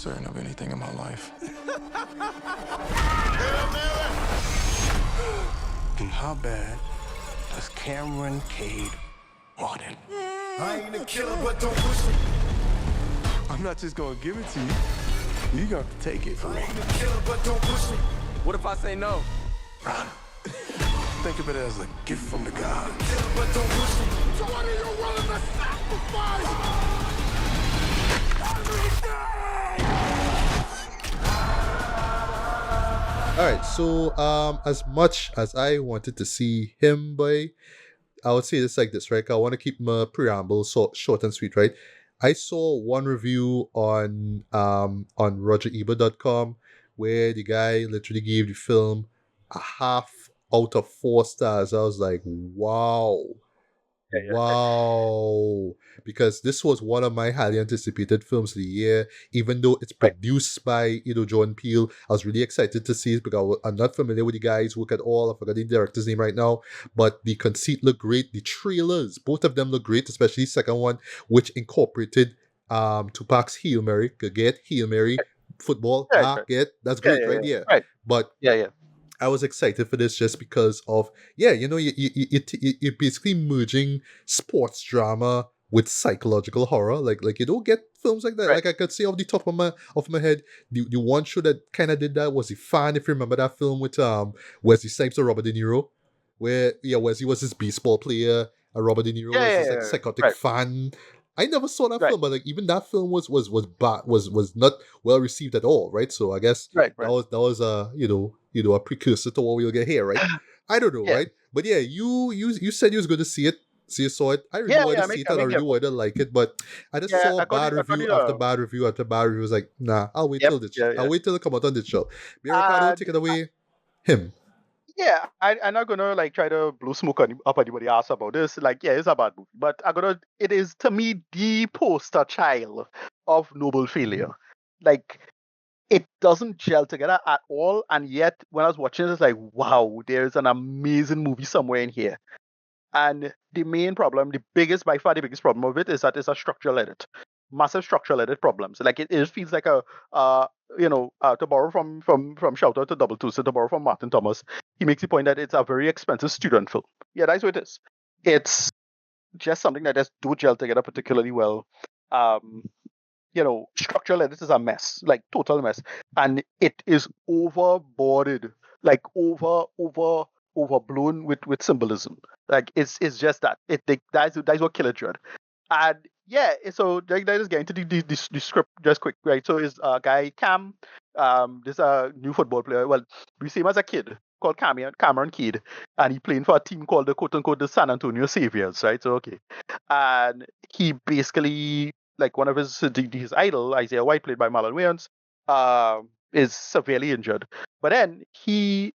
certain of anything in my life. And how bad does Cameron Cade want it? I ain't a killer, but don't push me. I'm not just gonna give it to you. You got to take it. I ain't a killer, but don't push me. What if I say no? Run. Think of it as a gift from the gods. Killer, but don't push me. So what are you willing to sacrifice? All right, so as much as I wanted to see him, boy, I would say this like this, right? I want to keep my preamble short and sweet, right? I saw one review on RogerEbert.com where the guy literally gave the film a half out of 4 stars. I was like, wow. Wow. Because this was one of my highly anticipated films of the year. Even though it's produced by Jordan Peele, I was really excited to see it because I'm not familiar with the guy's work at all. I forgot the director's name right now. But the conceit looked great. The trailers, both of them look great, especially the second one, which incorporated Tupac's Hail Mary. Get Hail Mary football. That's great, right? Yeah. Right. But Yeah. I was excited for this just because of, you're basically merging sports drama with psychological horror. Like you don't get films like that. Right. Like I could say off the top of my head, the one show that kind of did that was The Fan, if you remember that film with Wesley Snipes and Robert De Niro, where Wesley was this baseball player and Robert De Niro was this like psychotic fan. I never saw that film, but like even that film was bad, was not well received at all, right? So I guess that was a precursor to what we'll get here, right? I don't know, right? But yeah, you said you was going to see it, so you saw it. I really wanted to see it, and I really wanted to like it, but I just saw bad review after bad review after bad review. I was like, nah, I'll wait till this. I'll wait till it come out on this show. Ricardo, take it away. Him. Yeah, I'm not gonna like try to blow smoke up anybody else about this. Like, yeah, it's a bad movie, but it is to me the poster child of noble failure. Like, it doesn't gel together at all, and yet when I was watching it, it's like, wow, there's an amazing movie somewhere in here. And the main problem, by far the biggest problem of it is that it's a structural edit. Massive structural edit problems. Like it feels like to borrow from shout out to Double Two, so to borrow from Martin Thomas, he makes the point that it's a very expensive student film. Yeah, that's what it is. It's just something that just don't gel together particularly well. Structural edit is a mess, like total mess, and it is overboarded, like overblown with symbolism. Like it's just that that's what Killer Dread. And yeah, so like, let's get into the script just quick, right? So is a guy Cam, this a new football player. Well, we see him as a kid called Cameron Cade, and he playing for a team called the quote unquote the San Antonio Saviors, right? So okay, and he basically like one of his idol Isaiah White, played by Marlon Wayans, is severely injured, but then he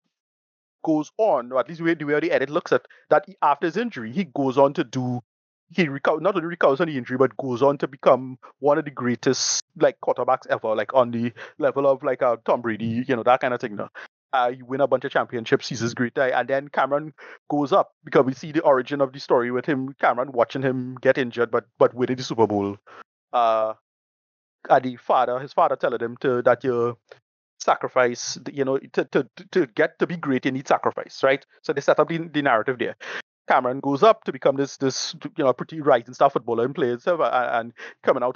goes on, or at least the way the edit looks at that, after his injury, he goes on to do. Not only recovers on the injury, but goes on to become one of the greatest like quarterbacks ever, like on the level of like Tom Brady, that kind of thing. He win a bunch of championships. He's this great guy, and then Cameron goes up because we see the origin of the story with him, Cameron watching him get injured, but winning the Super Bowl. And his father telling him that you sacrifice, to get to be great, you need sacrifice, right? So they set up the narrative there. Cameron goes up to become this pretty rising star footballer and plays and coming out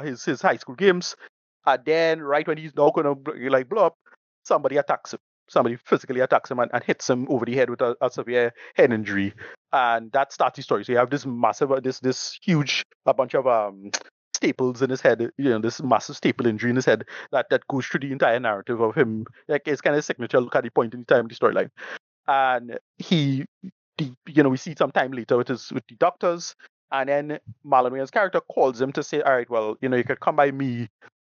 his high school games, and then right when he's now gonna like blow up, somebody attacks him. Somebody physically attacks him and hits him over the head with a severe head injury, and that starts the story. So you have this massive, this huge, a bunch of staples in his head, this massive staple injury in his head that goes through the entire narrative of him. Like it's kind of signature look at the point in the time of the storyline, and we see some time later with the doctors, and then Marlon Wayans' character calls him to say, all right, well, you could come by me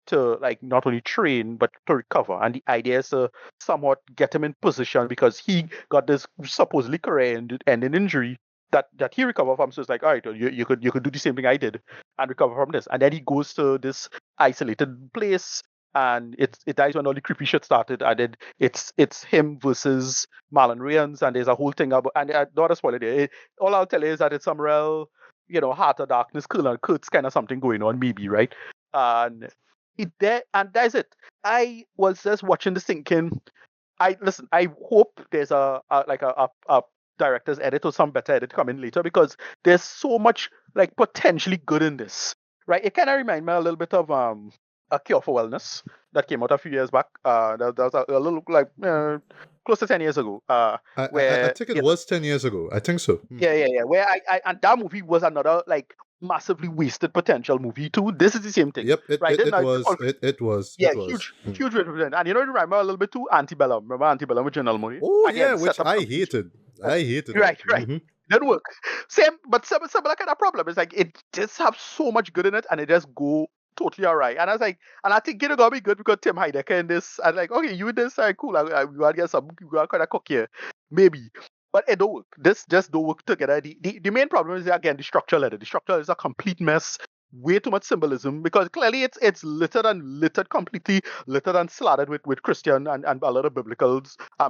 to like not only train but to recover. And the idea is to somewhat get him in position because he got this supposedly career-ending injury that he recovered from. So it's like, all right, you could do the same thing I did and recover from this. And then he goes to this isolated place, and it dies when all the creepy shit started, and then it's him versus Marlon Wayans, and there's a whole thing about, and not a spoiler there. All I'll tell you is that it's some real, Heart of Darkness, Colonel Kurtz kind of something going on, maybe, right? And and that's it. I was just watching this thinking, I hope there's a director's edit or some better edit coming later, because there's so much like potentially good in this. Right? It kind of reminds me a little bit of A Cure for Wellness that came out a few years back. That was a little like close to 10 years ago. I Where think it was 10 years ago. I think so. yeah. Where and that movie was another like massively wasted potential movie too. This is the same thing, Yep, right? it was. It was. Yeah, It was. huge reference. And you know, remember a little bit too Antebellum. Remember Antebellum with Janelle Monáe? Oh yeah, Again, which set up I complete. hated. I hated Right, it. right. Didn't work. Similar kind of problem. It's like it just have so much good in it, and it just go totally alright. And I was like, and I think it's gonna be good because Tim Heidecker in this. And like, okay, you in this, cool. We want to get some, we want to kind of cook here, maybe. But it don't work. This just don't work together. The main problem is again the structural edit. The structure is a complete mess. Way too much symbolism, because clearly it's littered completely littered and slattered with Christian and a lot of biblical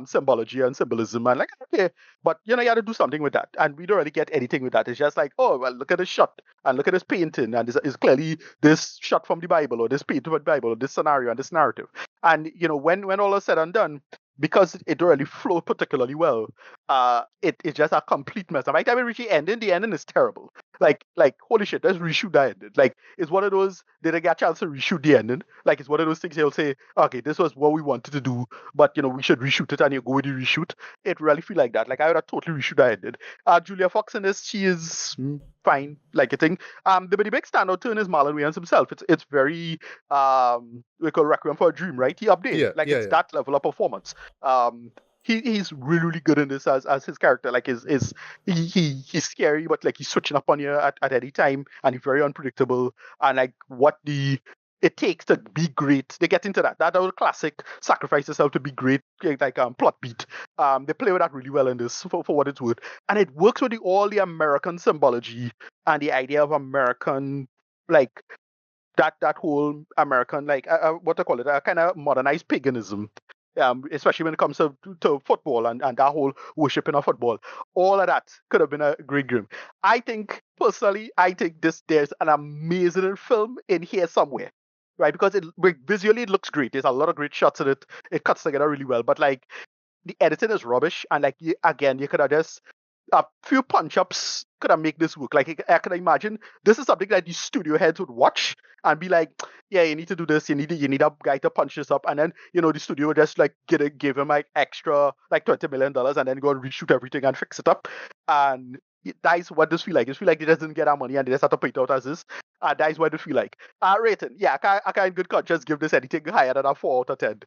symbology and symbolism, and like, okay, but you know, you have to do something with that, and we don't really get anything with that. It's just like, oh well, look at this shot and look at this painting, and it's clearly this shot from the Bible, or this painting from the Bible, or this scenario and this narrative. And you know, when all is said and done, because it don't really flow particularly well, it's just a complete mess. And by the time it reaches the ending is terrible. Like holy shit, let's reshoot that ending. Like it's one of those, did I get a chance to reshoot the ending? Like it's one of those things they'll say, okay, this was what we wanted to do, but you know, we should reshoot it, and you go with the reshoot. It really feel like that. Like I would have totally reshoot that ending. Julia Fox in this, she is fine. Like I think the big standout turn is Marlon Wayans himself. It's very we call Requiem for a Dream, right? He updated. Yeah, like yeah, it's yeah. that level of performance. He's really good in this as his character. Like he's scary, but like he's switching up on you at any time, and he's very unpredictable. And like what it takes to be great, they get into that old classic sacrifice yourself to be great, like plot beat. They play with that really well in this for what it's worth, and it works with all the American symbology and the idea of American, like that whole American, like what I call it, a kind of modernized paganism. Especially when it comes to football and that whole worshiping of football. All of that could have been a great game. Personally, I think there's an amazing film in here somewhere. Right? Because visually it looks great. There's a lot of great shots in it. It cuts together really well. But like the editing is rubbish. And like you could have just a few punch-ups could have make this work. Like I can imagine this is something that the studio heads would watch and be like, yeah, you need to do this, you need a guy to punch this up, and then you know the studio would just like give him like extra like $20 million and then go and reshoot everything and fix it up. And that is what this feel like. It feel like they just didn't get our money and they just had to pay it out as this. That is what it feel like. Rating, yeah, I can't in good conscience give this anything higher than a 4 out of 10.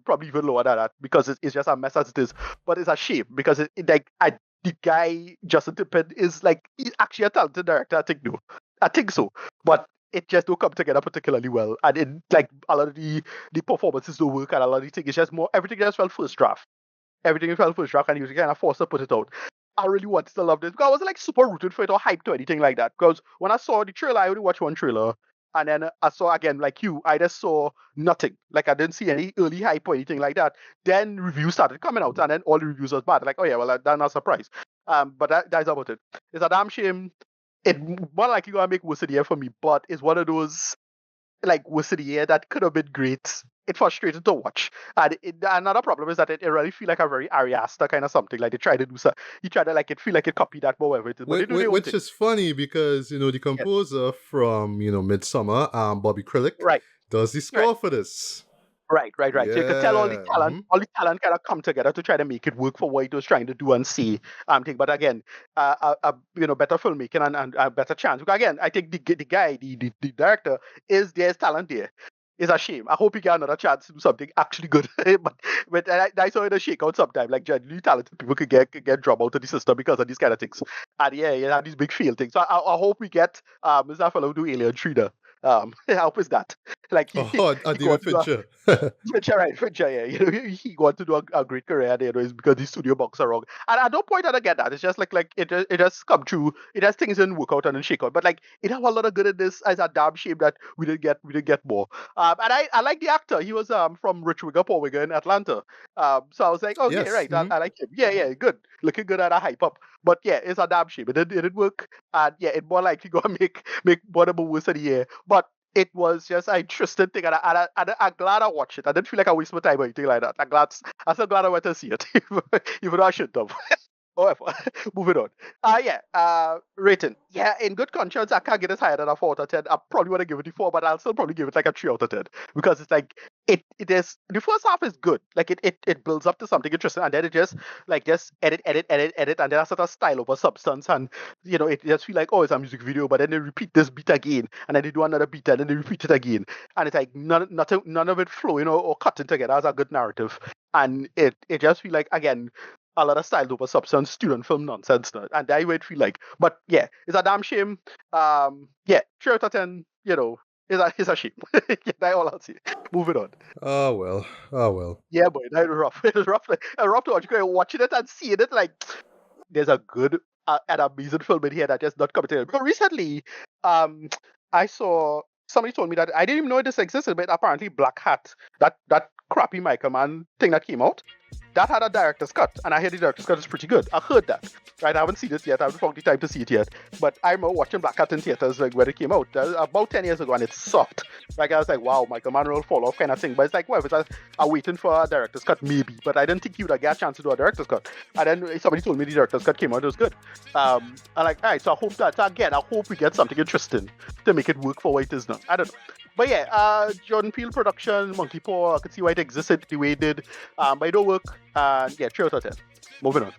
Probably even lower than that, because it's just a mess as it is. But it's a shame because the guy Justin Tippett is like, he's actually a talented director. I think so, but it just don't come together particularly well, and it like a lot of the performances don't work, and a lot of the things, it's just more everything just felt first draft. Everything felt first draft, and he was kind of forced to put it out. I really wanted to love this because I wasn't like super rooted for it or hyped or anything like that. Because when I saw the trailer, I only watched one trailer. And then I saw again, like you, I just saw nothing. Like I didn't see any early hype or anything like that. Then reviews started coming out, and then all the reviews was bad. Like, oh yeah, well, that's not a surprise. But that's about it. It's a damn shame. It more likely gonna make worse of the year for me, but it's one of those like worst of the year that could have been great. It frustrated to watch. And another problem is that it really feel like a very Ari Aster kind of something. Like they try to do so. You try to like it feel like it copied that more whatever it is. But they do their own Which thing. is funny because you know the composer from Midsummer, Bobby Krilick, Right. does the score for this. Right. So you could tell all the Yeah. talent kind of come together to try to make it work for what it was trying to do and see. Thing. But again, better filmmaking and a better chance. Because again, I think the guy, the director, there's talent there. It's a shame. I hope he get another chance to do something actually good. but I saw it a shakeout sometime. Like genuinely talented people could get dropped out of the system because of these kind of things. And yeah, you have these big field things. So I hope we get is that fellow do Alien 3 I hope it's that. Like he David Fincher. Fincher, yeah. You know, he got to do a great career there, is because the studio box are wrong. And I don't point out again that. It's just like it just come true. It has things didn't work out and then shake out. But like it have a lot of good in this. It's a damn shame that we didn't get more. And I like the actor. He was from Rich Wigger, Poor Wigger in Atlanta. So I was like, okay, Yes, right. mhm. I like him. Yeah, good. Looking good at a hype up. But yeah, it's a damn shame. It didn't work. And yeah, it more likely gonna make one of the worst of the year. But it was just an interesting thing, and I'm glad I watched it. I didn't feel like I wasted my time or anything like that. I'm so glad I went to see it, even though I shouldn't have. However, moving on. Rating. Yeah, in good conscience, I can't get it higher than a 4 out of 10. I probably want to give it a 4, but I'll still probably give it like a 3 out of 10. Because it's like, it is, the first half is good. Like, it builds up to something interesting, and then it just edit, and then a sort of style over substance, and, it just feel like, oh, it's a music video, but then they repeat this beat again, and then they do another beat, and then they repeat it again. And it's like, none of it flowing or cutting together as a good narrative. And it just feel like, again, a lot of style over substance, student film nonsense, and that way it feel like. But yeah, it's a damn shame. 3 out of 10. It's a shame. That's all I'll say. Moving on. Oh well. Yeah, boy, that was rough. It was rough. Rough to watch. Watching it and seeing it, like, there's a good and amazing film in here that just not coming together. Because recently, I saw somebody told me that I didn't even know this existed, but apparently Black Hat, that crappy Michael Mann thing that came out, that had a director's cut, and I hear the director's cut is pretty good. I heard that, right? I haven't seen it yet. I haven't found the time to see it yet. But I remember watching Black Hat in theaters like when it came out about 10 years ago, and it's soft. Like, I was like, wow, Michael Mann will fall off kind of thing. But it's like, well, it's a waiting for a director's cut maybe, but I didn't think he would get a chance to do a director's cut. And then somebody told me the director's cut came out, it was good. I'm like, all right, so I hope that again, I hope we get something interesting to make it work for what it is now. I don't know. But yeah, Jordan Peele production, Monkey Paw, I could see why it existed the way it did. But it don't work. And yeah, 3 out of 10. Moving on.